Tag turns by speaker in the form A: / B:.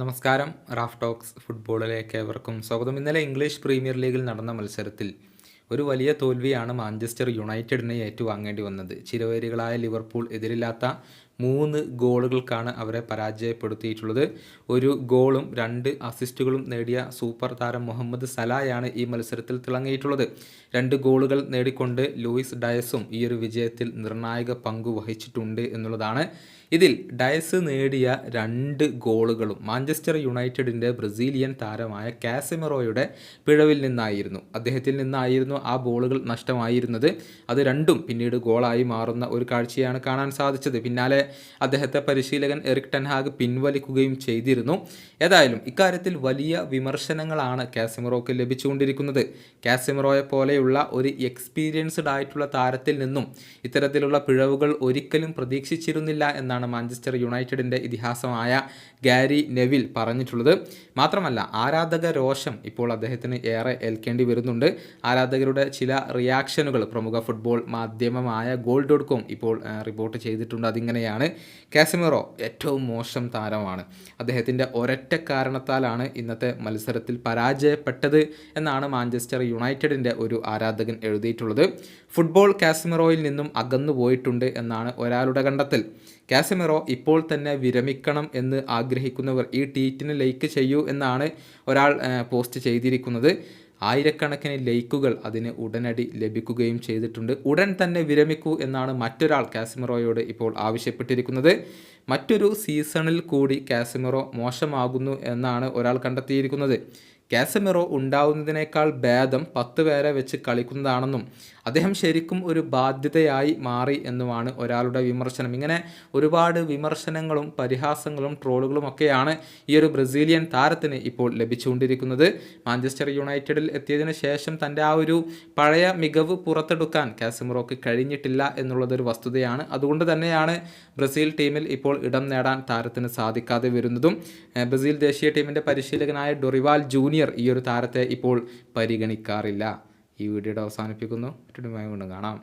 A: നമസ്കാരം. Raf talks ഫുട്ബോളിലേക്ക് ഏവർക്കും സ്വാഗതം. ഇന്നലെ ഇംഗ്ലീഷ് പ്രീമിയർ ലീഗിൽ നടന്ന മത്സരത്തിൽ ഒരു വലിയ തോൽവിയാണ് മാഞ്ചസ്റ്റർ യുണൈറ്റഡിനെ ഏറ്റുവാങ്ങേണ്ടി വന്നത്. ചിരവേരികളായ ലിവർപൂൾ എതിരില്ലാത്ത 3 ഗോളുകൾക്കാണ് അവരെ പരാജയപ്പെടുത്തിയിട്ടുള്ളത്. ഒരു ഗോളും 2 അസിസ്റ്റുകളും നേടിയ സൂപ്പർ താരം മുഹമ്മദ് സലായാണ് ഈ മത്സരത്തിൽ തിളങ്ങിയിട്ടുള്ളത്. 2 ഗോളുകൾ നേടിക്കൊണ്ട് ലൂയിസ് ഡയസും ഈ ഒരു വിജയത്തിൽ നിർണായക പങ്കു വഹിച്ചിട്ടുണ്ട് എന്നുള്ളതാണ്. ഇതിൽ ഡയസ് നേടിയ 2 ഗോളുകളും മാഞ്ചസ്റ്റർ യുണൈറ്റഡിൻ്റെ ബ്രസീലിയൻ താരമായ കാസമിറോയുടെ പിഴവിൽ നിന്നായിരുന്നു. അദ്ദേഹത്തിൽ നിന്നായിരുന്നു ആ ബോളുകൾ നഷ്ടമായിരുന്നത്. അത് രണ്ടും പിന്നീട് ഗോളായി മാറുന്ന ഒരു കാഴ്ചയാണ് കാണാൻ സാധിച്ചത്. പിന്നാലെ അദ്ദേഹത്തെ പരിശീലകൻ എറിക് ടെൻ ഹാഗ് പിൻവലിക്കുകയും ചെയ്തിരുന്നു. ഏതായാലും ഇക്കാര്യത്തിൽ വലിയ വിമർശനങ്ങളാണ് കാസമിറോക്ക് ലഭിച്ചുകൊണ്ടിരിക്കുന്നത്. കാസമിറോയെ പോലെയുള്ള ഒരു എക്സ്പീരിയൻസ്ഡ് ആയിട്ടുള്ള താരത്തിൽ നിന്നും ഇത്തരത്തിലുള്ള പിഴവുകൾ ഒരിക്കലും പ്രതീക്ഷിച്ചിരുന്നില്ല എന്നാണ് മാഞ്ചസ്റ്റർ യുണൈറ്റഡിൻ്റെ ഇതിഹാസമായ ഗാരി നെവിൽ പറഞ്ഞിട്ടുള്ളത്. മാത്രമല്ല, ആരാധക രോഷം ഇപ്പോൾ അദ്ദേഹത്തിന് ഏറെ ഏൽക്കേണ്ടി വരുന്നുണ്ട്. ആരാധകരുടെ ചില റിയാക്ഷനുകൾ പ്രമുഖ ഫുട്ബോൾ മാധ്യമമായ goal.com ഇപ്പോൾ റിപ്പോർട്ട് ചെയ്തിട്ടുണ്ട്. അതിങ്ങനെയാണ്: കാസമിറോ ഏറ്റവും മോശം താരമാണ്. അദ്ദേഹത്തിൻ്റെ ഒരൊറ്റ കാരണത്താലാണ് ഇന്നത്തെ മത്സരത്തിൽ പരാജയപ്പെട്ടത് എന്നാണ് മാഞ്ചസ്റ്റർ യുണൈറ്റഡിൻ്റെ ഒരു ആരാധകൻ എഴുതിയിട്ടുള്ളത്. ഫുട്ബോൾ കാസമിറോയിൽ നിന്നും അകന്നു പോയിട്ടുണ്ട് എന്നാണ് ഒരാളുടെ കണ്ടെത്തൽ. കാസമിറോ ഇപ്പോൾ തന്നെ വിരമിക്കണം എന്ന് ആഗ്രഹിക്കുന്നവർ ഈ ട്വീറ്റിന് ലൈക്ക് ചെയ്യൂ എന്നാണ് ഒരാൾ പോസ്റ്റ് ചെയ്തിരിക്കുന്നത്. ആയിരക്കണക്കിന് ലൈക്കുകൾ അതിന് ഉടനടി ലഭിക്കുകയും ചെയ്തിട്ടുണ്ട്. ഉടൻ തന്നെ വിരമിക്കൂ എന്നാണ് മറ്റൊരാൾ കാസമിറോയോട് ഇപ്പോൾ ആവശ്യപ്പെട്ടിരിക്കുന്നത്. മറ്റൊരു സീസണിൽ കൂടി കാസമിറോ മോശമാകുന്നു എന്നാണ് ഒരാൾ കണ്ടെത്തിയിരിക്കുന്നത്. കാസമിറോ ഉണ്ടാവുന്നതിനേക്കാൾ ഭേദം 10 പേരെ വെച്ച് കളിക്കുന്നതാണെന്നും അദ്ദേഹം ശരിക്കും ഒരു ബാധ്യതയായി മാറി എന്നുമാണ് ഒരാളുടെ വിമർശനം. ഇങ്ങനെ ഒരുപാട് വിമർശനങ്ങളും പരിഹാസങ്ങളും ട്രോളുകളും ഒക്കെയാണ് ഈ ഒരു ബ്രസീലിയൻ താരത്തിന് ഇപ്പോൾ ലഭിച്ചുകൊണ്ടിരിക്കുന്നത്. മാഞ്ചസ്റ്റർ യുണൈറ്റഡിൽ എത്തിയതിന് ശേഷം തൻ്റെ ആ ഒരു പഴയ മികവ് പുറത്തെടുക്കാൻ കാസമിറോക്ക് കഴിഞ്ഞിട്ടില്ല എന്നുള്ളതൊരു വസ്തുതയാണ്. അതുകൊണ്ട് തന്നെയാണ് ബ്രസീൽ ടീമിൽ ഇപ്പോൾ ഇടം നേടാൻ താരത്തിന് സാധിക്കാതെ വരുന്നതും. ബ്രസീൽ ദേശീയ ടീമിൻ്റെ പരിശീലകനായ ഡൊറിവാൽ ജൂനിയർ ഈ ഒരു താരത്തെ ഇപ്പോൾ പരിഗണിക്കാറില്ല. ഈ വീഡിയോയുടെ അവസാനിപ്പിക്കുന്നു. മറ്റൊരു വീണ്ടും കാണാം.